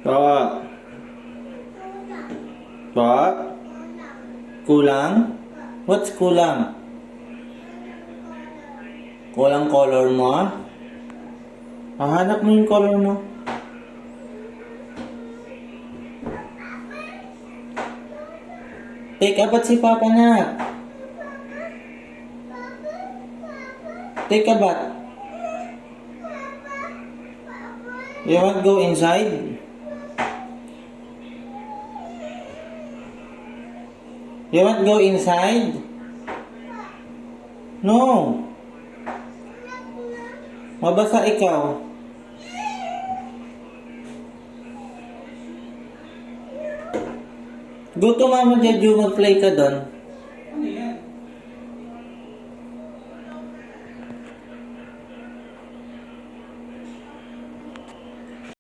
Pa. Pa? Kulang? What's kulang? Kulang color mo? Hanap mo yung color mo. Take a bath si Papa na. Take a bath. You want go inside? You want go inside? No. Mabasa ikaw. Go to Mama Jeju, mag-play ka doon.